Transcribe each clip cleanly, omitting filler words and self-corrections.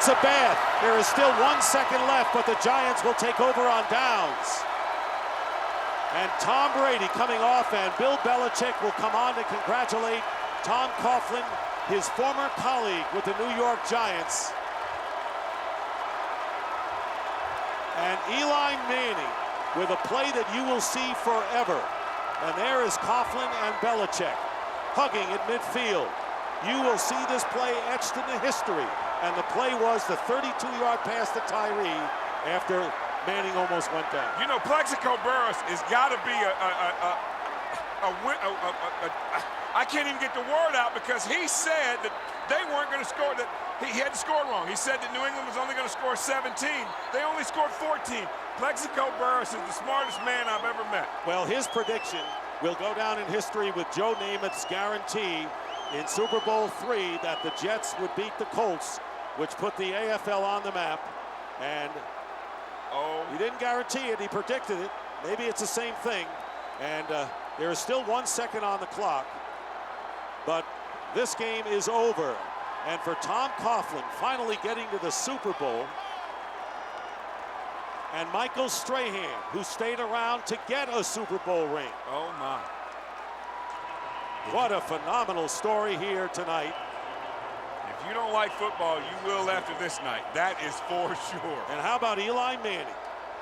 It's a bath. There is still 1 second left, but the Giants will take over on downs. And Tom Brady coming off, and Bill Belichick will come on to congratulate Tom Coughlin, his former colleague with the New York Giants. And Eli Manning with a play that you will see forever. And there is Coughlin and Belichick hugging at midfield. You will see this play etched into history. And the play was the 32-yard pass to Tyree after Manning almost went down. You know, Plexico Burress has got to be I can't even get the word out because he said that they weren't going to score, that he had to score wrong. He said that New England was only going to score 17. They only scored 14. Plexico Burress is the smartest man I've ever met. Well, his prediction will go down in history with Joe Namath's guarantee in Super Bowl III that the Jets would beat the Colts, which put the AFL on the map. And he didn't guarantee it, he predicted it. Maybe it's the same thing. And there is still 1 second on the clock. But this game is over. And for Tom Coughlin, finally getting to the Super Bowl, and Michael Strahan, who stayed around to get a Super Bowl ring. Oh, my. What a phenomenal story here tonight. If you don't like football, you will after this night. That is for sure. And how about Eli Manning?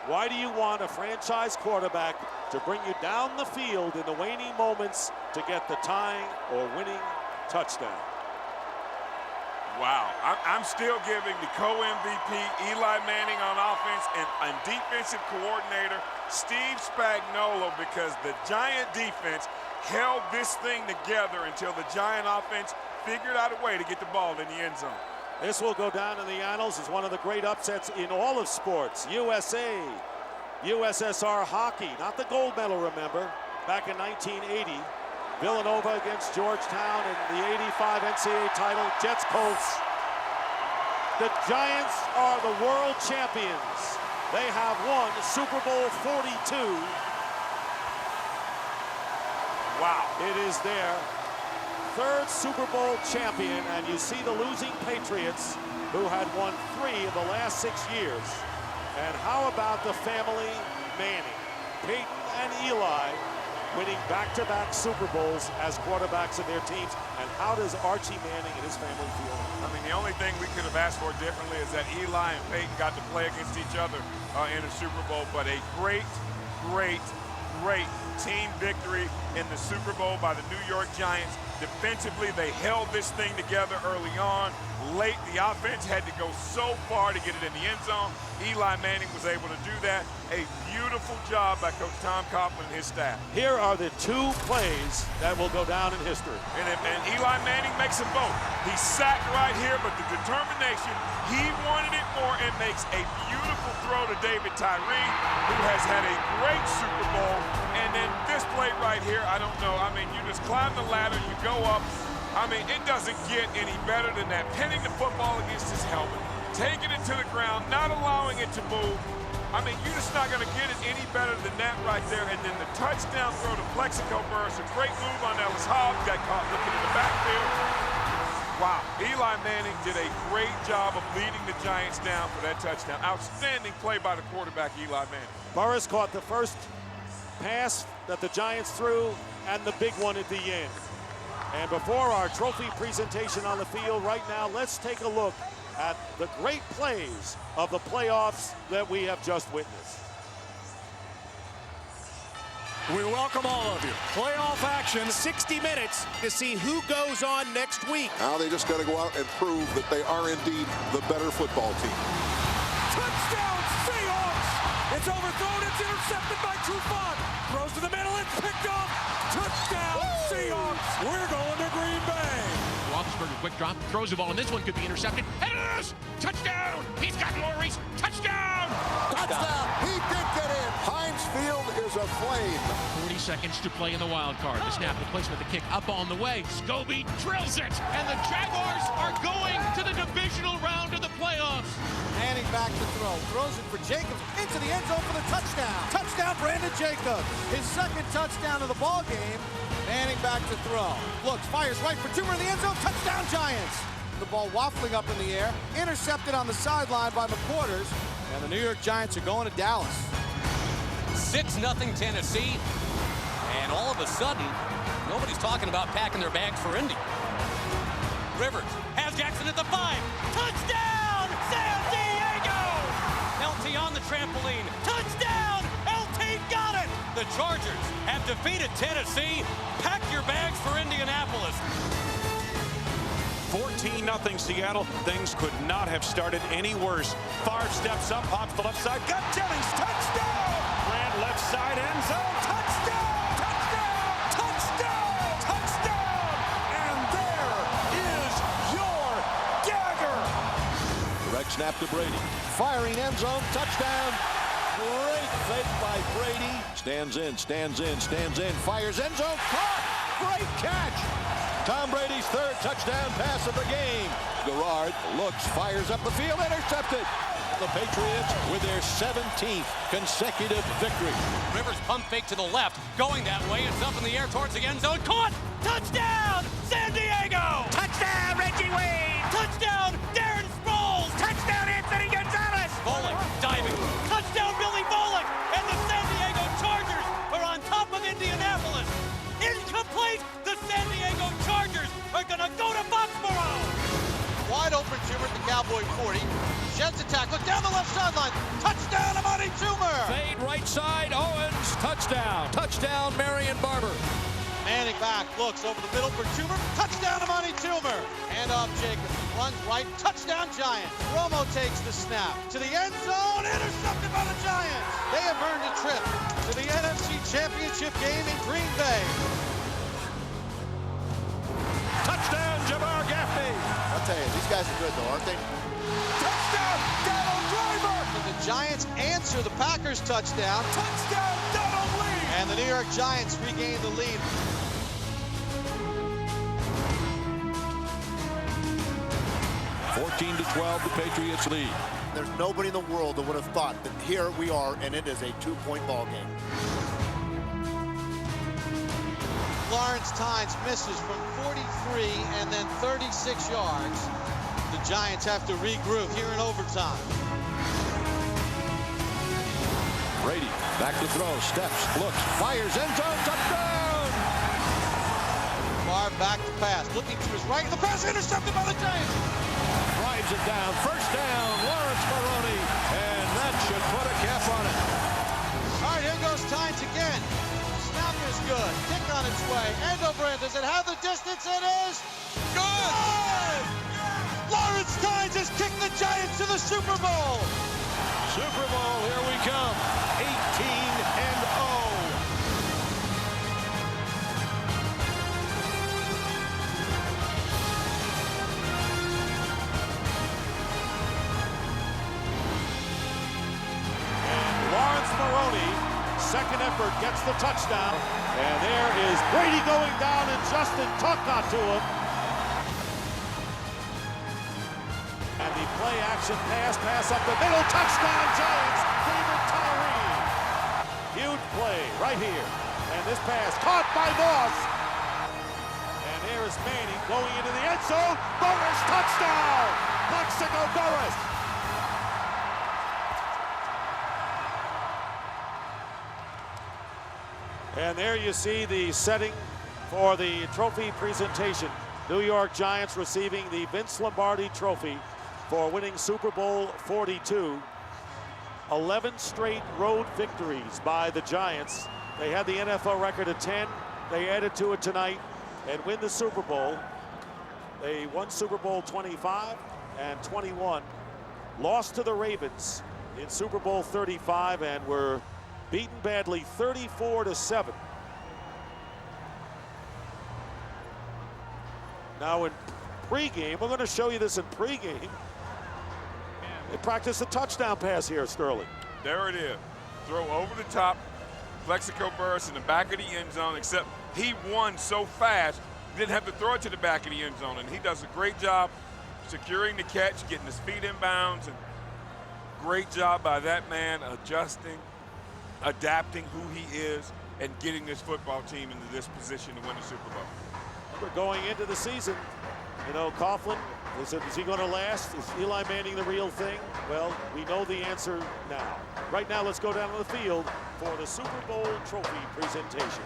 Why do you want a franchise quarterback to bring you down the field in the waning moments to get the tying or winning touchdown? Wow. I'm still giving the co-MVP Eli Manning on offense and defensive coordinator Steve Spagnuolo, because the Giant defense held this thing together until the Giant offense figured out a way to get the ball in the end zone. This will go down in the annals as one of the great upsets in all of sports. USA, USSR hockey, not the gold medal, remember, back in 1980. Villanova against Georgetown in the 85 NCAA title, Jets Colts. The Giants are the world champions. They have won Super Bowl 42. Wow. It is their third Super Bowl champion, and you see the losing Patriots, who had won 3 of the last 6 years. And how about the family Manning, Peyton and Eli, winning back-to-back Super Bowls as quarterbacks of their teams? And how does Archie Manning and his family feel? I mean, the only thing we could have asked for differently is that Eli and Peyton got to play against each other in a Super Bowl. But a great, great, great team victory in the Super Bowl by the New York Giants. Defensively, they held this thing together early on. Late, the offense had to go so far to get it in the end zone. Eli Manning was able to do that. A beautiful job by Coach Tom Coughlin and his staff. Here are the 2 plays that will go down in history. And Eli Manning makes a vote. He's sacked right here, but the determination, he wanted it more, and makes a beautiful throw to David Tyree, who has had a great Super Bowl. And then this play right here, I don't know. I mean, you just climb the ladder, you go up. I mean, it doesn't get any better than that. Pinning the football against his helmet, taking it to the ground, not allowing it to move. I mean, you're just not going to get it any better than that right there. And then the touchdown throw to Plexico Burress, a great move on Ellis Hobbs, got caught looking in the backfield. Wow, Eli Manning did a great job of leading the Giants down for that touchdown. Outstanding play by the quarterback, Eli Manning. Burress caught the first pass that the Giants threw and the big one at the end. And before our trophy presentation on the field right now, let's take a look at the great plays of the playoffs that we have just witnessed. We welcome all of you. Playoff action, 60 minutes to see who goes on next week. Now they just got to go out and prove that they are indeed the better football team. Touchdown, Seahawks! It's overthrown, it's intercepted by Trufant. Throws to the middle, it's picked up. Touchdown, Seahawks! We're going to Green Bay. Roethlisberger, quick drop, throws the ball, and this one could be intercepted. And it is! Touchdown! He's got more reach. Touchdown! Touchdown! He did get in. Heinz Field is aflame. 40 seconds to play in the wild card. The snap, the placement, the kick up on the way. Scobie drills it, and the Jaguars are going to the divisional round of the playoffs. Manning back to throw. Throws it for Jacobs into the end zone for the touchdown. Touchdown, Brandon Jacobs. His second touchdown of the ball game. Manning back to throw. Looks, fires right for Toomer in the end zone. Touchdown, Giants. The ball waffling up in the air, intercepted on the sideline by McQuarters, and the New York Giants are going to Dallas. 6-0 Tennessee, and all of a sudden, nobody's talking about packing their bags for Indy. Rivers has Jackson at the 5. Touchdown, San Diego! LT on the trampoline. Touchdown! LT got it! The Chargers have defeated Tennessee. Pack your bags for Indianapolis. 14-0 Seattle. Things could not have started any worse. Favre steps up, hops the left side, got Jennings, touchdown! Grant left side, end zone, touchdown! Touchdown! Touchdown! Touchdown! And there is your dagger! Direct snap to Brady. Firing end zone, touchdown. Great fake by Brady. Stands in, fires end zone, caught! Great catch! Tom Brady's third touchdown pass of the game. Garrard looks, fires up the field, intercepted. The Patriots with their 17th consecutive victory. Rivers pump fake to the left, going that way. It's up in the air towards the end zone. Caught! Touchdown! San Diego! Touchdown, Reggie Wayne! Touchdown, Darren Sproles! Touchdown, Anthony Gonzalez! Bullock diving. Touchdown, Billy Bullock! And the San Diego Chargers are on top of Indianapolis. Incomplete! The San Diego Chargers are going to go to Foxborough! Wide open Toomer at the Cowboy 40. Sheds attack. Look down the left sideline. Touchdown, Amani Toomer. Fade right side, Owens, touchdown. Touchdown, Marion Barber. Manning back, looks over the middle for Toomer. Touchdown, Amani Toomer. Hand off Jacobs. Runs right. Touchdown, Giants. Romo takes the snap. To the end zone. Intercepted by the Giants. They have earned a trip to the NFC Championship game in Green Bay. Touchdown, Jabbar Gaffney. I'll tell you, these guys are good, though, aren't they? Touchdown, Donald Driver. And the Giants answer the Packers' touchdown. Touchdown, Donald Lee. And the New York Giants regain the lead. To 12, the Patriots lead. There's nobody in the world that would have thought that here we are, and it is a 2-point ball game. Lawrence Tynes misses from 43 and then 36 yards. The Giants have to regroup here in overtime. Brady back to throw, steps, looks, fires, end zone, touchdown! Favre back to pass, looking to his right, the pass intercepted by the Giants. Drives it down, first down, Lawrence Moreeeee, and that should put a cap on it. All right, here goes Tynes again. Snap is good, kick on its way, end over end. Does it have the distance? It is good! Lawrence Tynes has kicked the Giants to the Super Bowl. Super Bowl, here we come, 18-0. Moreeeee, second effort, gets the touchdown. And there is Brady going down, and Justin Tuck got to him. And the play action pass up the middle, touchdown Giants, David Tyree. Huge play right here. And this pass caught by Moss. And there is Manning going into the end zone. Burris, touchdown! Plaxico Burris. And there you see the setting for the trophy presentation. New York Giants receiving the Vince Lombardi Trophy for winning Super Bowl 42. 11 straight road victories by the Giants. They had the NFL record of 10. They added to it tonight and win the Super Bowl. They won Super Bowl 25 and 21. Lost to the Ravens in Super Bowl 35 and were beaten badly 34-7. Now in pregame, we're going to show you this in pregame. They practice a touchdown pass here, Sterling. There it is. Throw over the top. Plexico Burris in the back of the end zone, except he won so fast, he didn't have to throw it to the back of the end zone. And he does a great job securing the catch, getting his feet in bounds, and great job by that man adjusting, adapting who he is, and getting this football team into this position to win the Super Bowl. We're going into the season. You know, Coughlin Is he going to last? Is Eli Manning the real thing? Well, we know the answer now. Right now, let's go down to the field for the Super Bowl trophy presentation.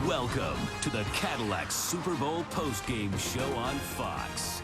Welcome to the Cadillac Super Bowl postgame show on Fox.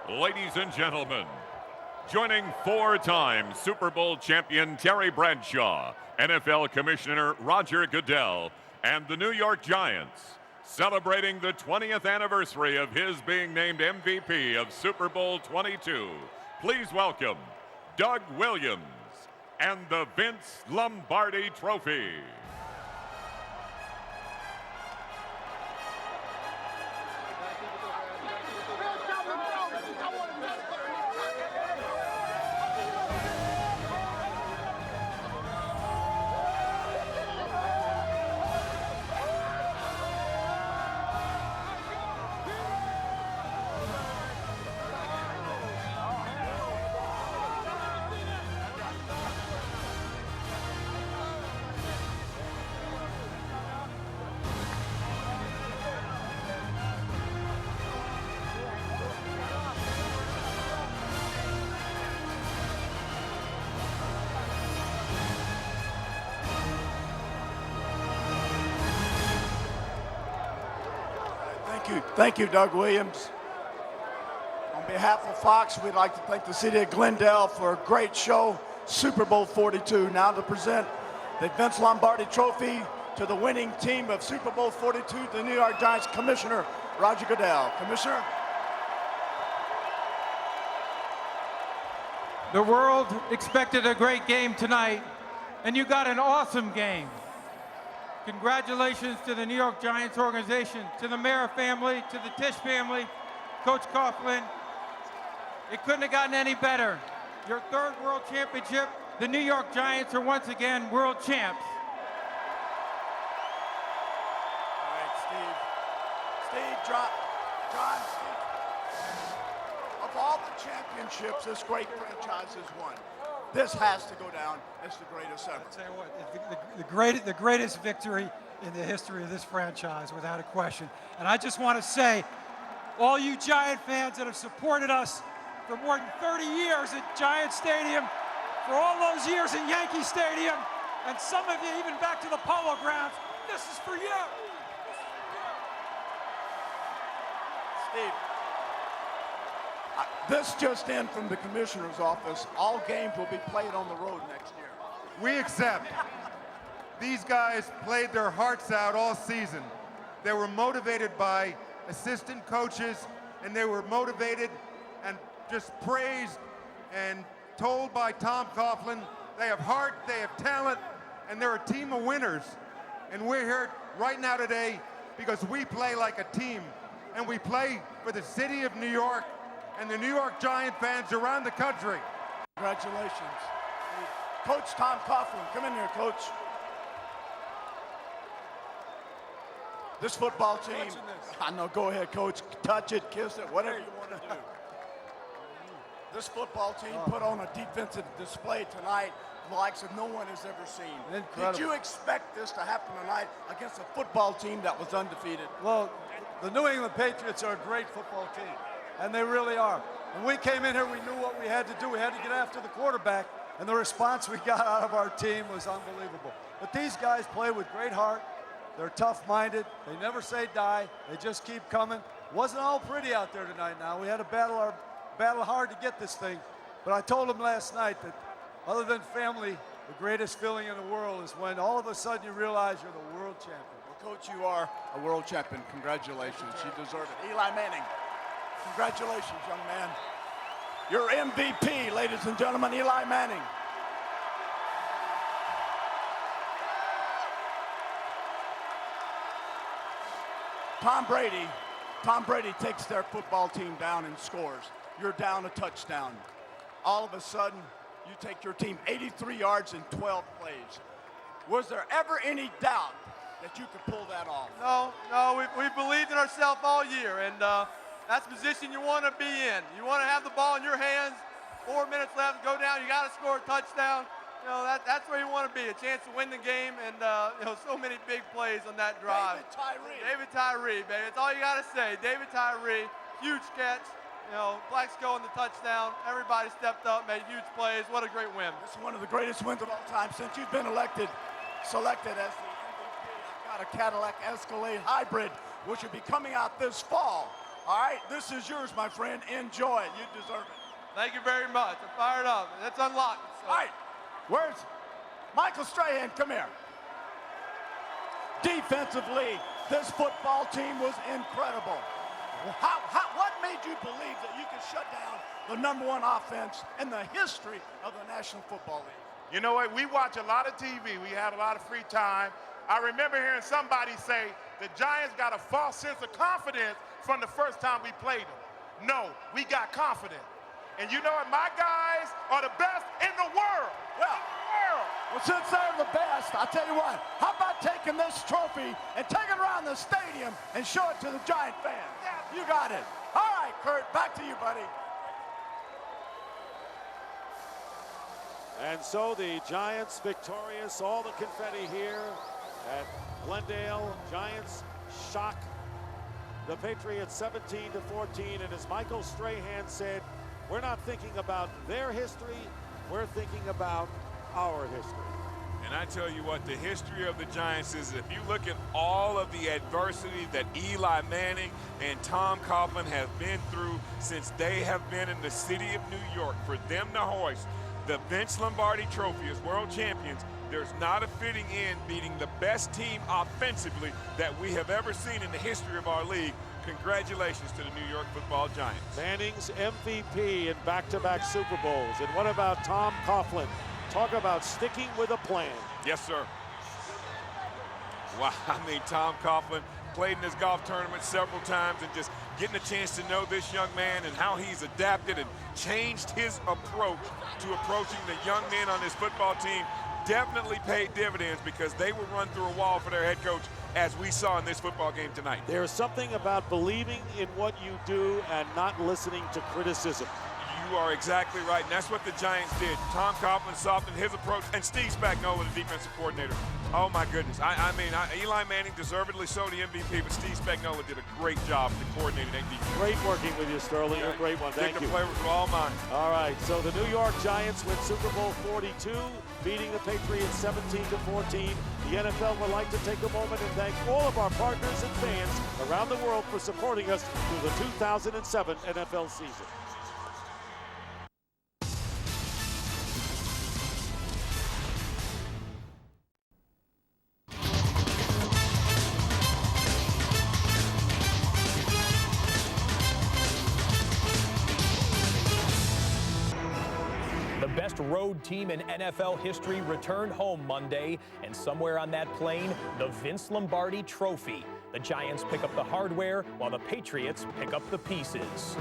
Ladies and gentlemen, joining four-time Super Bowl champion Terry Bradshaw, NFL Commissioner Roger Goodell, and the New York Giants, celebrating the 20th anniversary of his being named MVP of Super Bowl 22. Please welcome Doug Williams and the Vince Lombardi Trophy. Thank you, Doug Williams. On behalf of Fox, we'd like to thank the city of Glendale for a great show, Super Bowl 42. Now to present the Vince Lombardi Trophy to the winning team of Super Bowl 42, the New York Giants Commissioner, Roger Goodell. Commissioner. The world expected a great game tonight, and you got an awesome game. Congratulations to the New York Giants organization, to the Mayer family, to the Tisch family, Coach Coughlin. It couldn't have gotten any better. Your third world championship, the New York Giants are once again world champs. All right, Steve, John, of all the championships this great franchise has won, this has to go down as the greatest ever. I'll tell you what, the greatest victory in the history of this franchise, without a question. And I just want to say, all you Giant fans that have supported us for more than 30 years at Giant Stadium, for all those years in Yankee Stadium, and some of you even back to the Polo Grounds, this is for you. Steve. This just in from the commissioner's office. All games will be played on the road next year. We accept. These guys played their hearts out all season. They were motivated by assistant coaches, and they were motivated and just praised and told by Tom Coughlin, they have heart, they have talent, and they're a team of winners. And we're here right now today because we play like a team, and we play for the city of New York and the New York Giant fans around the country. Congratulations. Coach Tom Coughlin, come in here, Coach. This football team, I know, go ahead, Coach. Touch it, kiss it, whatever you want to do. This football team put on a defensive display tonight the likes of no one has ever seen. Incredible. Did you expect this to happen tonight against a football team that was undefeated? Well, the New England Patriots are a great football team, and they really are. When we came in here, we knew what we had to do. We had to get after the quarterback, and the response we got out of our team was unbelievable. But these guys play with great heart. They're tough-minded. They never say die. They just keep coming. Wasn't all pretty out there tonight now. We had to battle hard to get this thing. But I told them last night that other than family, the greatest feeling in the world is when all of a sudden you realize you're the world champion. Well, Coach, you are a world champion. Congratulations. You deserve it. Eli Manning, congratulations, young man. Your MVP, ladies and gentlemen, Eli Manning. Tom Brady takes their football team down and scores. You're down a touchdown. All of a sudden, you take your team 83 yards in 12 plays. Was there ever any doubt that you could pull that off? No, we believed in ourselves all year, and that's the position you want to be in. You want to have the ball in your hands, 4 minutes left, go down, you got to score a touchdown. You know, that's where you want to be, a chance to win the game, and you know, so many big plays on that drive. David Tyree, baby, that's all you got to say. David Tyree, huge catch. You know, Blacksco in the touchdown. Everybody stepped up, made huge plays. What a great win. This is one of the greatest wins of all time since you've been selected as the MVP. I've got a Cadillac Escalade Hybrid, which will be coming out this fall. All right, this is yours, my friend. Enjoy it. You deserve it. Thank you very much. I'm fired up. That's unlocked. So. All right, where's Michael Strahan? Come here. Defensively, this football team was incredible. What made you believe that you could shut down the #1 offense in the history of the National Football League? You know what? We watch a lot of TV. We have a lot of free time. I remember hearing somebody say the Giants got a false sense of confidence from the first time we played them. No, we got confident. And you know what? My guys are the best in the world. Well, since they're the best, I'll tell you what, how about taking this trophy and taking it around the stadium and show it to the Giant fans? You got it. All right, Kurt, back to you, buddy. And so the Giants victorious, all the confetti here at Glendale. Giants shock the Patriots 17-14, and as Michael Strahan said, we're not thinking about their history, we're thinking about our history. And I tell you what, the history of the Giants is, if you look at all of the adversity that Eli Manning and Tom Coughlin have been through since they have been in the city of New York, for them to hoist the Vince Lombardi Trophy as world champions, there's not a fitting end beating the best team offensively that we have ever seen in the history of our league. Congratulations to the New York Football Giants. Manning's MVP in back-to-back Super Bowls. And what about Tom Coughlin? Talk about sticking with a plan. Yes, sir. Wow, I mean, Tom Coughlin played in this golf tournament several times, and just getting a chance to know this young man and how he's adapted and changed his approach to approaching the young men on this football team definitely paid dividends, because they will run through a wall for their head coach, as we saw in this football game tonight. There's something about believing in what you do and not listening to criticism. You are exactly right, and that's what the Giants did. Tom Coughlin softened his approach, and Steve Spagnuolo, the defensive coordinator. Oh, my goodness. I mean, Eli Manning deservedly so the MVP, but Steve Spagnuolo did a great job in coordinating that defense. Great working with you, Sterling. You're a great one. Thank you. The players were all mine. All right, so the New York Giants win Super Bowl 42, beating the Patriots 17-14. The NFL would like to take a moment and thank all of our partners and fans around the world for supporting us through the 2007 NFL season. The best road team in NFL history returned home Monday, and somewhere on that plane, the Vince Lombardi Trophy. The Giants pick up the hardware while the Patriots pick up the pieces.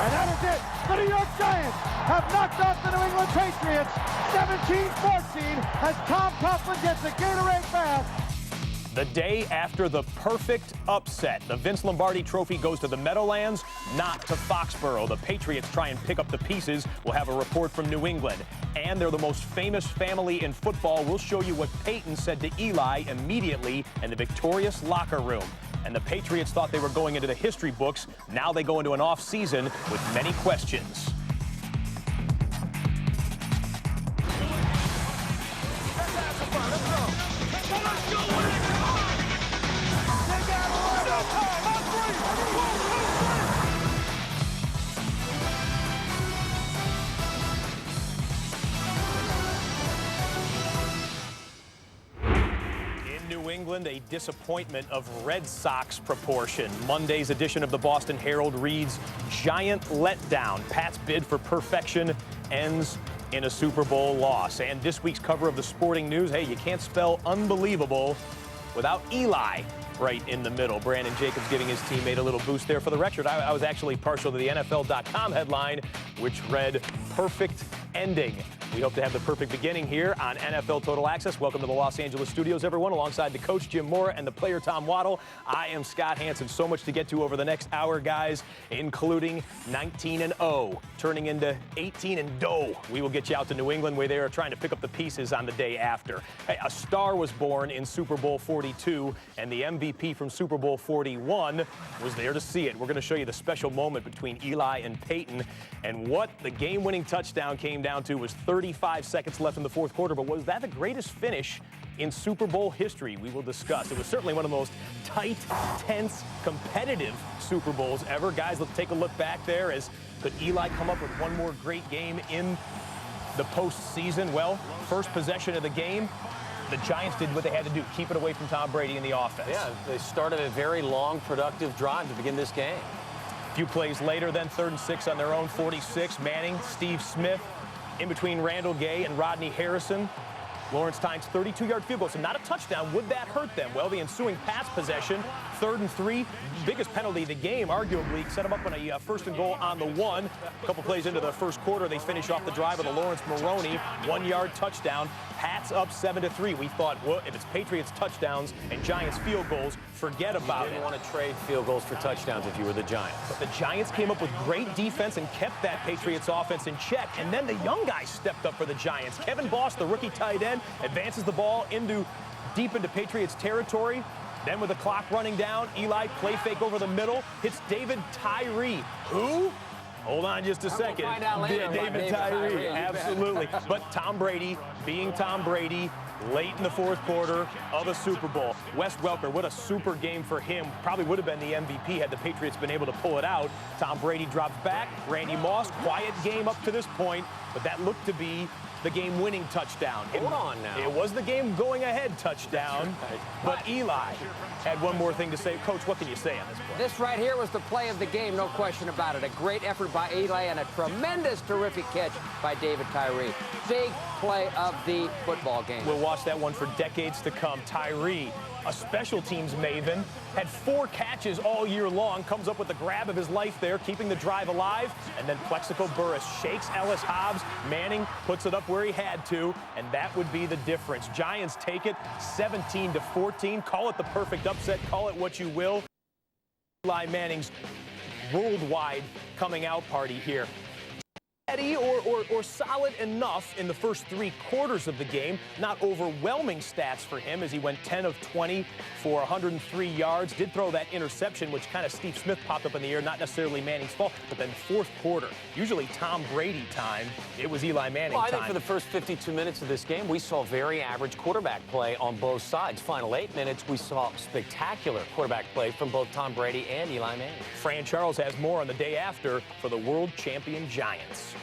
And that is it. The New York Giants have knocked off the New England Patriots 17-14 as Tom Coughlin gets the Gatorade bath. The day after the perfect upset, the Vince Lombardi Trophy goes to the Meadowlands, not to Foxborough. The Patriots try and pick up the pieces. We'll have a report from New England. And they're the most famous family in football. We'll show you what Peyton said to Eli immediately in the victorious locker room. And the Patriots thought they were going into the history books. Now they go into an off season with many questions. England, a disappointment of Red Sox proportion. Monday's edition of the Boston Herald reads, giant letdown. Pat's bid for perfection ends in a Super Bowl loss. And this week's cover of the Sporting News, hey, you can't spell unbelievable without Eli right in the middle. Brandon Jacobs giving his teammate a little boost there. For the record, I was actually partial to the NFL.com headline, which read, perfect ending. We hope to have the perfect beginning here on NFL Total Access. Welcome to the Los Angeles studios, everyone, alongside the coach, Jim Moore, and the player, Tom Waddle. I am Scott Hansen. So much to get to over the next hour, guys, including 19-0, turning into 18-0. We will get you out to New England, where they are trying to pick up the pieces on the day after. Hey, a star was born in Super Bowl 42, and the MVP from Super Bowl 41 was there to see it. We're going to show you the special moment between Eli and Peyton, and what the game-winning touchdown came down to was 35 seconds left in the fourth quarter. But was that the greatest finish in Super Bowl history? We will discuss. It was certainly one of the most tight, tense, competitive Super Bowls ever. Guys, let's take a look back there. As could Eli come up with one more great game in the postseason? Well, first possession of the game, the Giants did what they had to do, keep it away from Tom Brady in the offense. Yeah, they started a very long, productive drive to begin this game. A few plays later, then 3rd and 6 on their own 46. Manning, Steve Smith, in between Randall Gay and Rodney Harrison. Lawrence Tynes' 32-yard field goal, so not a touchdown. Would that hurt them? Well, the ensuing pass possession, 3rd and 3, biggest penalty of the game, arguably, set them up on a 1st and goal on the 1. A couple plays into the first quarter, they finish off the drive with a Lawrence Maroney 1-yard touchdown. Pats up 7-3. We thought, well, if it's Patriots touchdowns and Giants field goals, forget about it. You didn't want to trade field goals for touchdowns if you were the Giants. But the Giants came up with great defense and kept that Patriots offense in check. And then the young guys stepped up for the Giants. Kevin Boss, the rookie tight end, advances the ball deep into Patriots territory. Then with the clock running down, Eli play fake over the middle, hits David Tyree. Who? Hold on just a second. We'll find out later. David Tyree, absolutely. But Tom Brady, being Tom Brady, late in the fourth quarter of a Super Bowl. Wes Welker, what a super game for him. Probably would have been the MVP had the Patriots been able to pull it out. Tom Brady drops back. Randy Moss, quiet game up to this point, but that looked to be the game-winning touchdown. Hold on now. It was the game-going-ahead touchdown, but Eli had one more thing to say. Coach, what can you say on this play? This right here was the play of the game, no question about it. A great effort by Eli and a tremendous, terrific catch by David Tyree. Big play of the football game. We'll watch that one for decades to come. Tyree, a special teams maven, had 4 catches all year long, comes up with the grab of his life there, keeping the drive alive, and then Plexico Burress shakes Ellis Hobbs. Manning puts it up where he had to, and that would be the difference. Giants take it 17-14. Call it the perfect upset, call it what you will. Eli Manning's worldwide coming out party here. Or solid enough in the first 3 quarters of the game. Not overwhelming stats for him as he went 10 of 20 for 103 yards. Did throw that interception, which kind of Steve Smith popped up in the air, not necessarily Manning's fault. But then 4th quarter, usually Tom Brady time, it was Eli Manning time. I think for the first 52 minutes of this game, we saw very average quarterback play on both sides. Final 8 minutes, we saw spectacular quarterback play from both Tom Brady and Eli Manning. Fran Charles has more on the day after for the world champion Giants.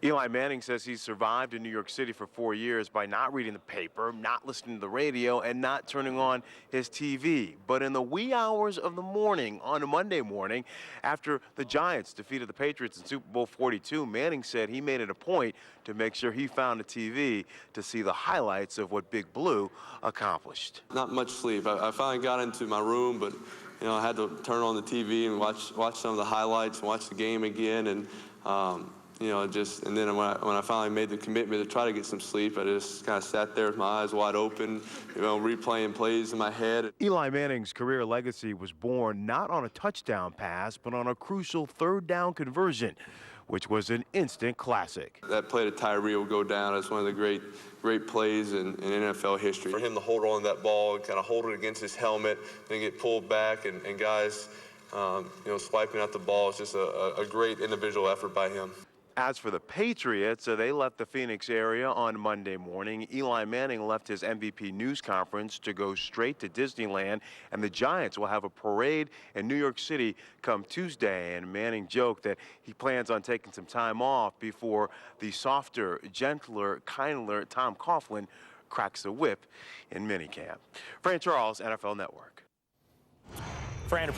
Eli Manning says he's survived in New York City for 4 years by not reading the paper, not listening to the radio, and not turning on his TV. But in the wee hours of the morning, on a Monday morning, after the Giants defeated the Patriots in Super Bowl 42, Manning said he made it a point to make sure he found a TV to see the highlights of what Big Blue accomplished. Not much sleep. I finally got into my room, but I had to turn on the TV and watch some of the highlights and watch the game again. And You know, and then when I finally made the commitment to try to get some sleep, I just kind of sat there with my eyes wide open, you know, replaying plays in my head. Eli Manning's career legacy was born not on a touchdown pass, but on a crucial third down conversion, which was an instant classic. That play to Tyree will go down as one of the great plays in NFL history. For him to hold on to that ball and kind of hold it against his helmet, then get pulled back, and guys, you know, swiping out the ball is just a great individual effort by him. As for the Patriots, they left the Phoenix area on Monday morning. Eli Manning left his MVP news conference to go straight to Disneyland, and the Giants will have a parade in New York City come Tuesday. And Manning joked that he plans on taking some time off before the softer, gentler, kinder Tom Coughlin cracks the whip in minicamp. Fran Charles, NFL Network. Fran,